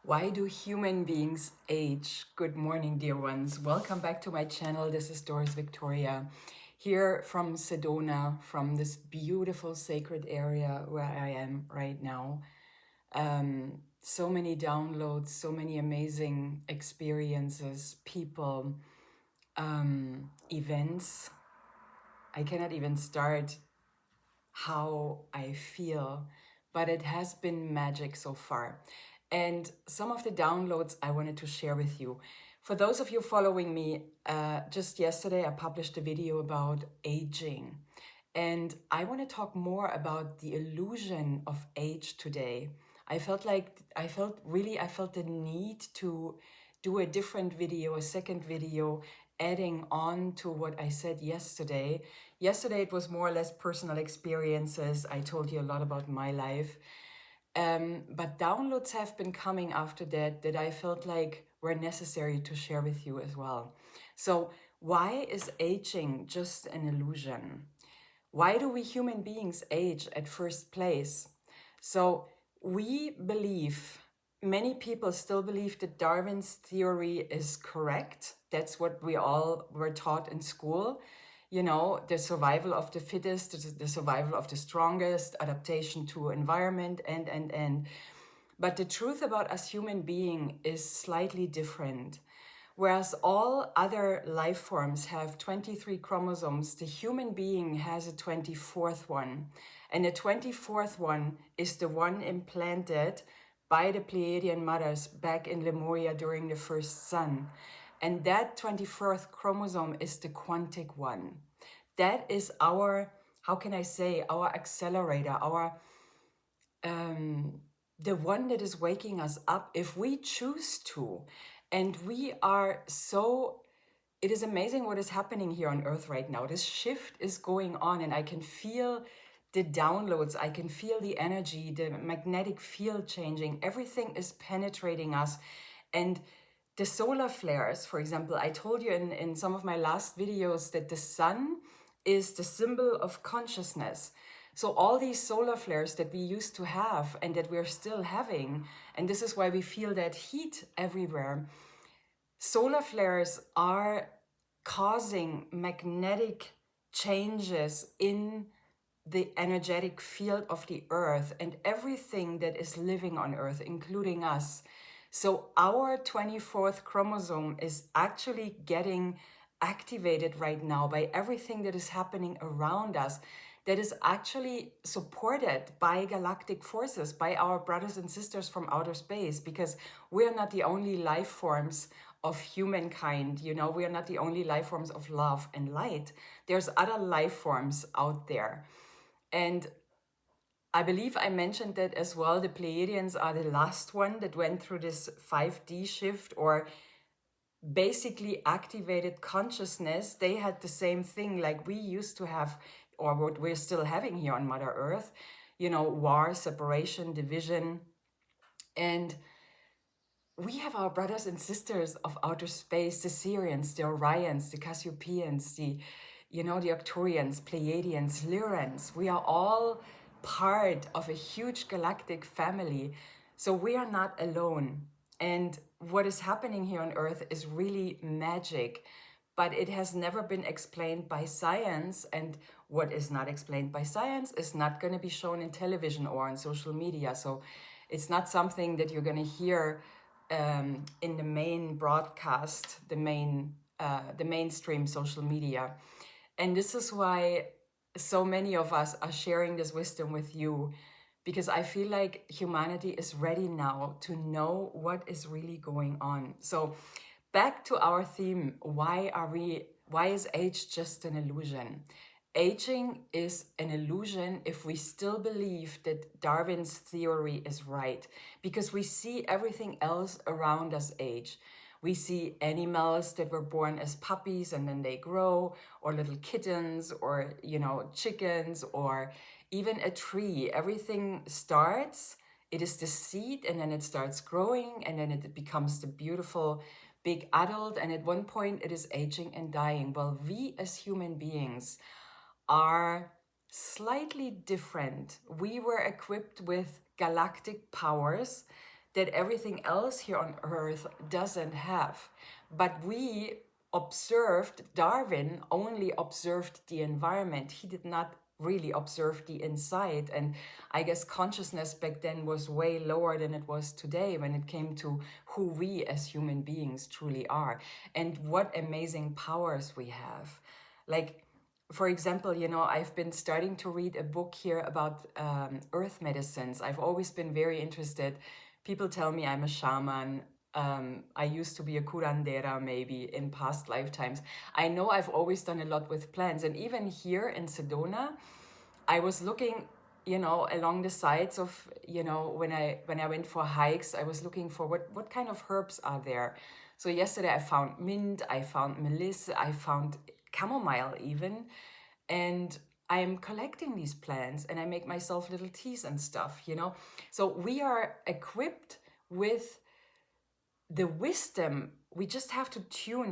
Why do human beings age? Good morning, dear ones. Welcome back to my channel. This is Doris Victoria, here from Sedona, from this beautiful sacred area where I am right now. So many downloads, so many amazing experiences, people, events. I cannot even start how I feel, but it has been magic so far. And some of the downloads I wanted to share with you. For those of you following me, just yesterday I published a video about aging. And I want to talk more about the illusion of age today. I felt the need to do a different video, a second video, adding on to what I said yesterday. Yesterday it was more or less personal experiences. I told you a lot about my life. But downloads have been coming after that I felt like were necessary to share with you as well. So why is aging just an illusion? Why do we human beings age at first place? So we believe, many people still believe that Darwin's theory is correct. That's what we all were taught in school. You know, the survival of the fittest, the survival of the strongest, adaptation to environment, and. But the truth about us human being is slightly different. Whereas all other life forms have 23 chromosomes, the human being has a 24th one. And the 24th one is the one implanted by the Pleiadian mothers back in Lemuria during the first sun. And that 24th chromosome is the quantic one. That is our, how can I say, our accelerator, our the one that is waking us up if we choose to. And we are so, it is amazing what is happening here on Earth right now. This shift is going on, and I can feel the downloads, I can feel the energy, the magnetic field changing. Everything is penetrating us. And the solar flares, for example, I told you in some of my last videos that the sun is the symbol of consciousness. So all these solar flares that we used to have and that we're still having, and this is why we feel that heat everywhere, solar flares are causing magnetic changes in the energetic field of the earth and everything that is living on earth, including us. So our 24th chromosome is actually getting activated right now by everything that is happening around us, that is actually supported by galactic forces, by our brothers and sisters from outer space, because we are not the only life forms of humankind. You know, we are not the only life forms of love and light. There's other life forms out there. And I believe I mentioned that as well. The Pleiadians are the last one that went through this 5D shift, or basically activated consciousness. They had the same thing like we used to have, or what we're still having here on Mother Earth, you know, war, separation, division. And we have our brothers and sisters of outer space, the Sirians, the Orions, the Cassiopeians, the Arcturians, Pleiadians, Lyrans. We are all part of a huge galactic family. So we are not alone. And what is happening here on Earth is really magic, but it has never been explained by science. And what is not explained by science is not going to be shown in television or on social media. So it's not something that you're going to hear in the main broadcast, the mainstream social media. And this is why so many of us are sharing this wisdom with you, because I feel like humanity is ready now to know what is really going on. So back to our theme, why is age just an illusion? Aging is an illusion if we still believe that Darwin's theory is right, because we see everything else around us age. We see animals that were born as puppies and then they grow, or little kittens, or, chickens, or even a tree. Everything starts, it is the seed, and then it starts growing, and then it becomes the beautiful big adult, and at one point it is aging and dying. Well, we as human beings are slightly different. We were equipped with galactic powers that everything else here on Earth doesn't have. But we observed, Darwin only observed the environment. He did not really observe the inside. And I guess consciousness back then was way lower than it was today when it came to who we as human beings truly are and what amazing powers we have. Like, for example, you know, I've been starting to read a book here about earth medicines. I've always been very interested. People tell me I'm a shaman. I used to be a curandera maybe in past lifetimes. I know I've always done a lot with plants. And even here in Sedona, I was looking, you know, along the sides of, you know, when I went for hikes, I was looking for what kind of herbs are there. So yesterday I found mint, I found melissa, I found chamomile even, and I'm collecting these plants and I make myself little teas and stuff, you know. So we are equipped with the wisdom. We just have to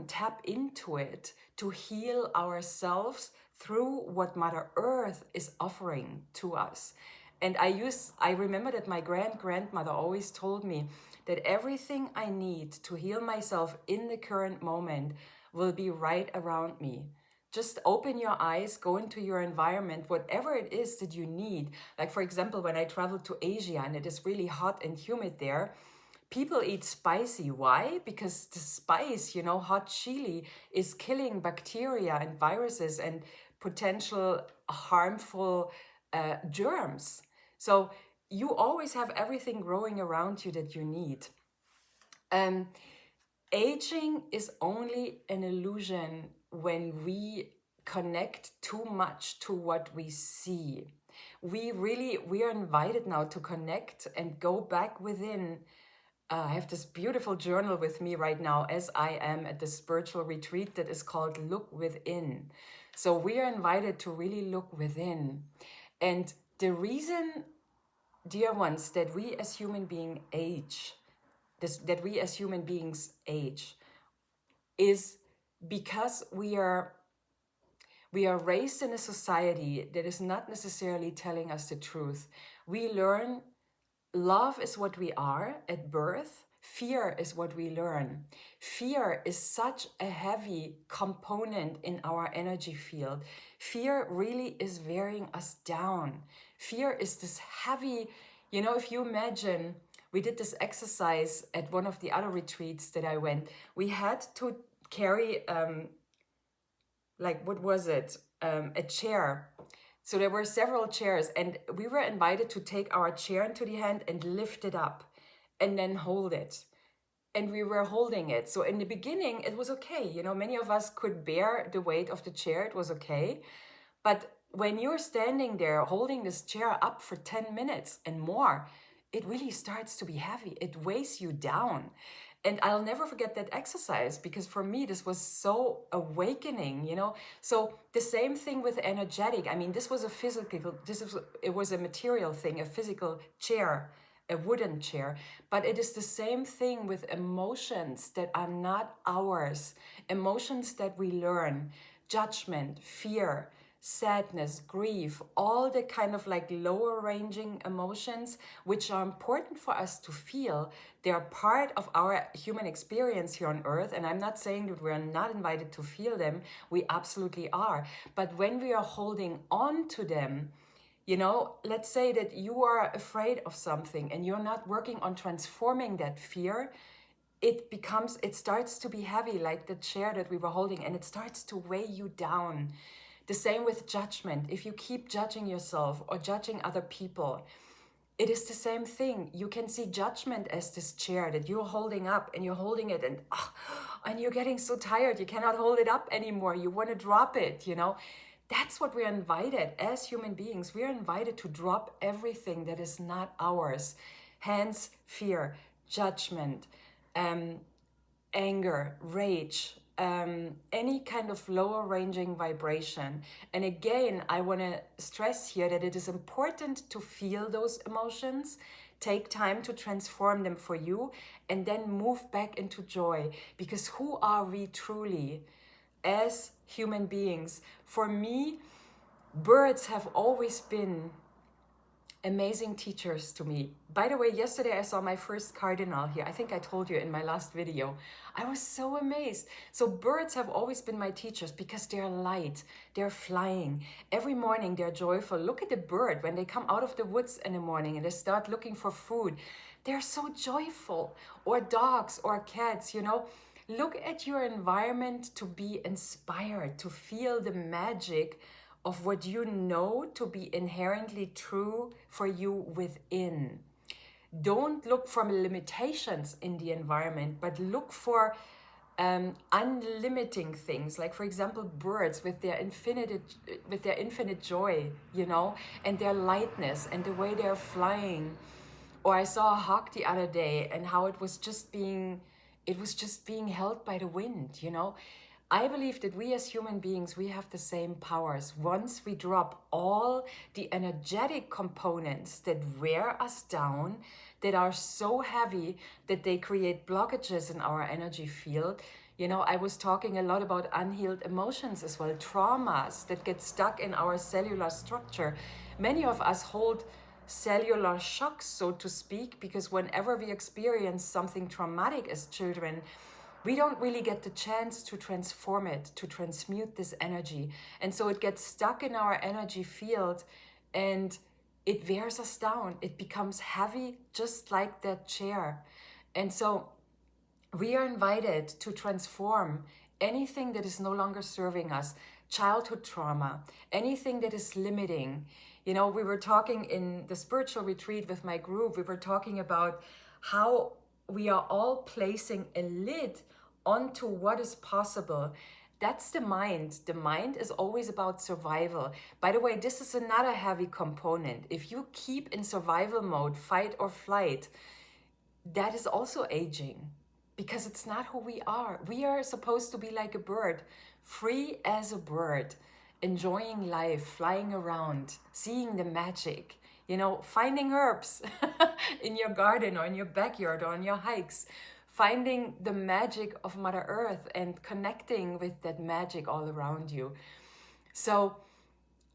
tap into it to heal ourselves through what Mother Earth is offering to us. And I remember that my grandmother always told me that everything I need to heal myself in the current moment will be right around me. Just open your eyes, go into your environment, whatever it is that you need. Like, for example, when I traveled to Asia and it is really hot and humid there, people eat spicy. Why? Because the spice, you know, hot chili is killing bacteria and viruses and potential harmful germs. So you always have everything growing around you that you need. Aging is only an illusion when we connect too much to what we see. We are invited now to connect and go back within. I have this beautiful journal with me right now as I am at the spiritual retreat that is called Look Within. So we are invited to really look within. And the reason, dear ones, that we as human beings age, is because we are raised in a society that is not necessarily telling us the truth. We learn love is what we are at birth. Fear is what we learn. Fear is such a heavy component in our energy field. Fear really is wearing us down. Fear is this heavy, you know, if you imagine, we did this exercise at one of the other retreats that I went. We had to carry, a chair. So there were several chairs and we were invited to take our chair into the hand and lift it up and then hold it. And we were holding it. So in the beginning, it was okay. You know, many of us could bear the weight of the chair. It was okay. But when you're standing there holding this chair up for 10 minutes and more, it really starts to be heavy. It weighs you down. And I'll never forget that exercise because for me, this was so awakening, you know? So the same thing with energetic. I mean, this was it was a material thing, a physical chair, a wooden chair. But it is the same thing with emotions that are not ours, emotions that we learn, judgment, fear, sadness, grief, all the kind of like lower ranging emotions, which are important for us to feel. They are part of our human experience here on earth. And I'm not saying that we're not invited to feel them. We absolutely are. But when we are holding on to them, you know, let's say that you are afraid of something and you're not working on transforming that fear, it starts to be heavy, like the chair that we were holding, and it starts to weigh you down. The same with judgment. If you keep judging yourself or judging other people, it is the same thing. You can see judgment as this chair that you're holding up and you're holding it and you're getting so tired. You cannot hold it up anymore. You want to drop it, you know. That's what we're invited as human beings. We're invited to drop everything that is not ours. Hence, fear, judgment, anger, rage, any kind of lower ranging vibration. And again, I want to stress here that it is important to feel those emotions, take time to transform them for you, and then move back into joy. Because who are we truly as human beings? For me, birds have always been amazing teachers to me. By the way, yesterday I saw my first cardinal here. I think I told you in my last video. I was so amazed. So birds have always been my teachers because they're light, they're flying. Every morning they're joyful. Look at the bird when they come out of the woods in the morning and they start looking for food. They're so joyful. Or dogs or cats, you know. Look at your environment to be inspired, to feel the magic of what you know to be inherently true for you within. Don't look for limitations in the environment, but look for unlimiting things, like for example birds with their infinite joy, you know, and their lightness and the way they're flying. Or I saw a hawk the other day and how it was just being held by the wind, you know. I believe that we as human beings, we have the same powers. Once we drop all the energetic components that wear us down, that are so heavy that they create blockages in our energy field. You know, I was talking a lot about unhealed emotions as well, traumas that get stuck in our cellular structure. Many of us hold cellular shocks, so to speak, because whenever we experience something traumatic as children, we don't really get the chance to transform it, to transmute this energy. And so it gets stuck in our energy field and it wears us down. It becomes heavy, just like that chair. And so we are invited to transform anything that is no longer serving us, childhood trauma, anything that is limiting. You know, we were talking in the spiritual retreat with my group, we were talking about how we are all placing a lid onto what is possible. That's the mind. The mind is always about survival. By the way, this is another heavy component. If you keep in survival mode, fight or flight, that is also aging because it's not who we are. We are supposed to be like a bird, free as a bird, enjoying life, flying around, seeing the magic, you know, finding herbs in your garden or in your backyard or on your hikes, finding the magic of Mother Earth and connecting with that magic all around you. So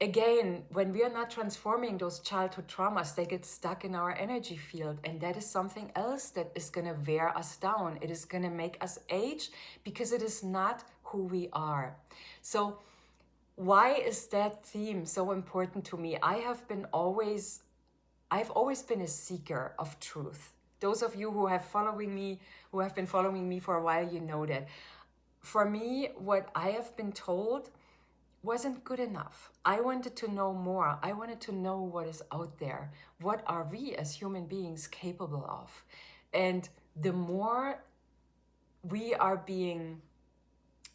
again, when we are not transforming those childhood traumas, they get stuck in our energy field. And that is something else that is going to wear us down. It is going to make us age because it is not who we are. So why is that theme so important to me? I've always been a seeker of truth. Those of you who have been following me for a while, you know that. For me, what I have been told wasn't good enough. I wanted to know more. I wanted to know what is out there. What are we as human beings capable of? And the more we are being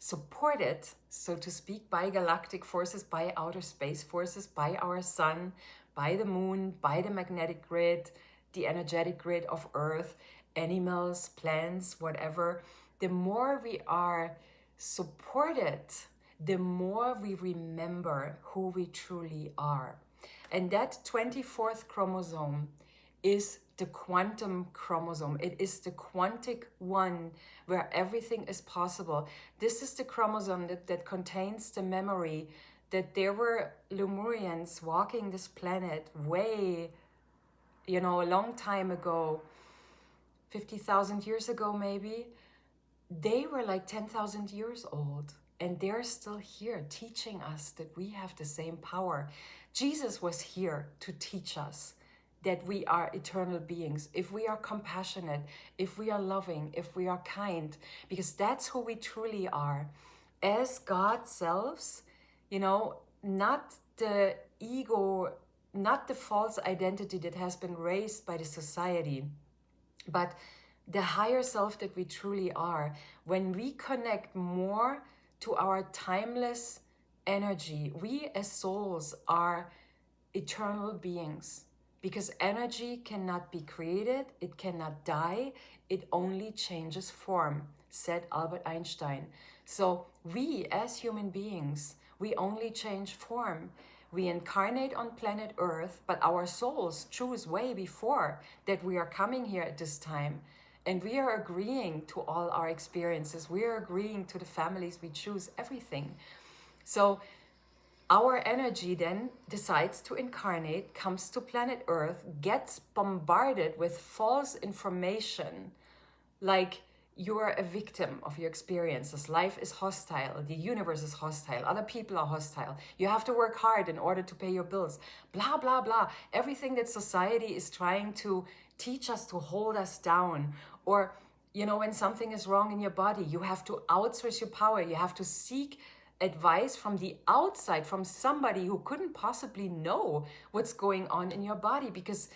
supported, so to speak, by galactic forces, by outer space forces, by our sun, by the moon, by the magnetic grid, the energetic grid of Earth, animals, plants, whatever, the more we are supported, the more we remember who we truly are. And that 24th chromosome is the quantum chromosome. It is the quantic one where everything is possible. This is the chromosome that contains the memory that there were Lemurians walking this planet way, a long time ago, 50,000 years ago maybe. They were like 10,000 years old. And they're still here teaching us that we have the same power. Jesus was here to teach us that we are eternal beings, if we are compassionate, if we are loving, if we are kind, because that's who we truly are. As God's selves, not the ego, not the false identity that has been raised by the society, but the higher self that we truly are. When we connect more to our timeless energy, we as souls are eternal beings, because energy cannot be created, it cannot die, it only changes form, said Albert Einstein. So we as human beings, we only change form. We incarnate on planet Earth, but our souls choose way before that we are coming here at this time. And we are agreeing to all our experiences. We are agreeing to the families we choose, everything. So our energy then decides to incarnate, comes to planet Earth, gets bombarded with false information, like you are a victim of your experiences. Life is hostile. The universe is hostile. Other people are hostile. You have to work hard in order to pay your bills. Blah, blah, blah. Everything that society is trying to teach us, to hold us down. Or, you know, when something is wrong in your body, you have to outsource your power. You have to seek advice from the outside, from somebody who couldn't possibly know what's going on in your body, because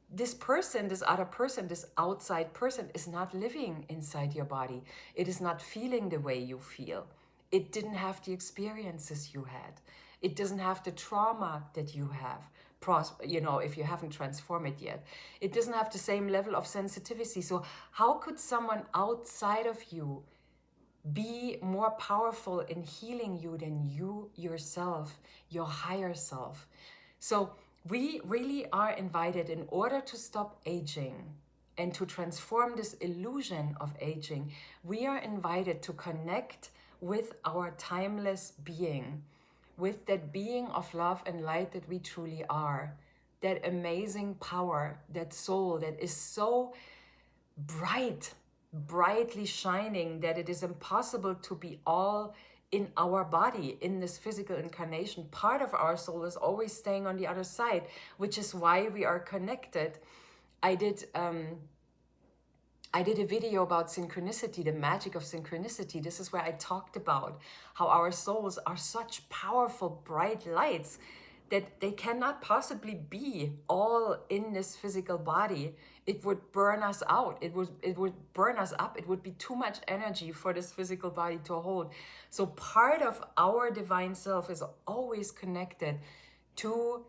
this person, this other person, this outside person is not living inside your body. It is not feeling the way you feel. It didn't have the experiences you had. It doesn't have the trauma that you have, you know, if you haven't transformed it yet. It doesn't have the same level of sensitivity. So how could someone outside of you be more powerful in healing you than you yourself, your higher self? So we really are invited, in order to stop aging and to transform this illusion of aging, we are invited to connect with our timeless being, with that being of love and light that we truly are, that amazing power, that soul that is so bright, brightly shining, that it is impossible to be all in our body, in this physical incarnation. Part of our soul is always staying on the other side, which is why we are connected. I did a video about synchronicity, the magic of synchronicity. This is where I talked about how our souls are such powerful, bright lights that they cannot possibly be all in this physical body. It would burn us out. It would burn us up. It would be too much energy for this physical body to hold. So part of our divine self is always connected to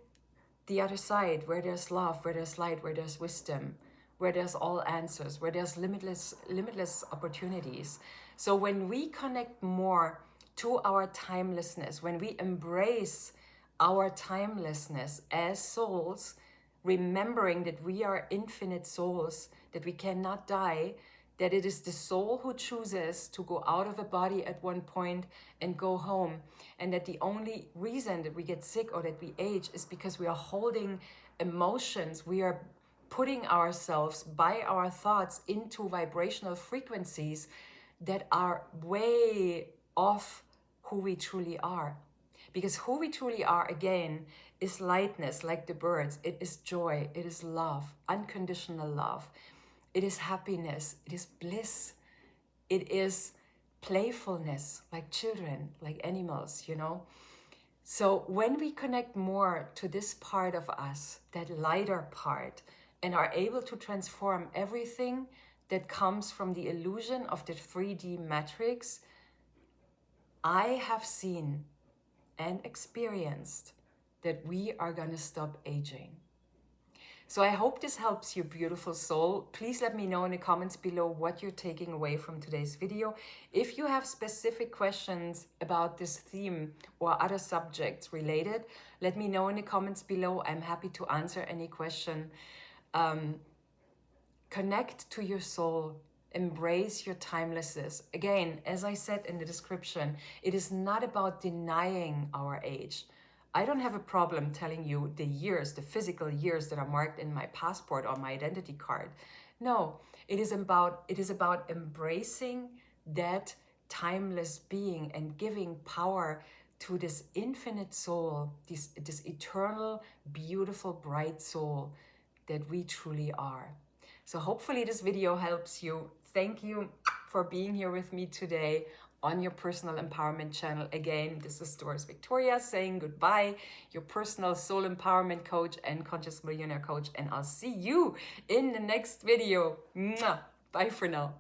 the other side, where there's love, where there's light, where there's wisdom, where there's all answers, where there's limitless opportunities. So when we connect more to our timelessness, when we embrace our timelessness as souls, remembering that we are infinite souls, that we cannot die, that it is the soul who chooses to go out of a body at one point and go home, and that the only reason that we get sick or that we age is because we are holding emotions. We are putting ourselves by our thoughts into vibrational frequencies that are way off who we truly are. Because who we truly are, again, is lightness, like the birds. It is joy. It is love, unconditional love. It is happiness. It is bliss. It is playfulness, like children, like animals, you know. So when we connect more to this part of us, that lighter part, and are able to transform everything that comes from the illusion of the 3D matrix, I have seen and experienced that we are going to stop aging. So I hope this helps you, beautiful soul. Please let me know in the comments below what you're taking away from today's video. If you have specific questions about this theme or other subjects related, let me know in the comments below. I'm happy to answer any question. Connect to your soul. Embrace your timelessness. Again, as I said in the description, it is not about denying our age. I don't have a problem telling you the years, the physical years that are marked in my passport or my identity card. No, it is about embracing that timeless being and giving power to this infinite soul, this eternal, beautiful, bright soul that we truly are. So hopefully this video helps you. Thank you for being here with me today on your personal empowerment channel. Again, this is Doris Victoria saying goodbye, your personal soul empowerment coach and conscious millionaire coach. And I'll see you in the next video. Mwah! Bye for now.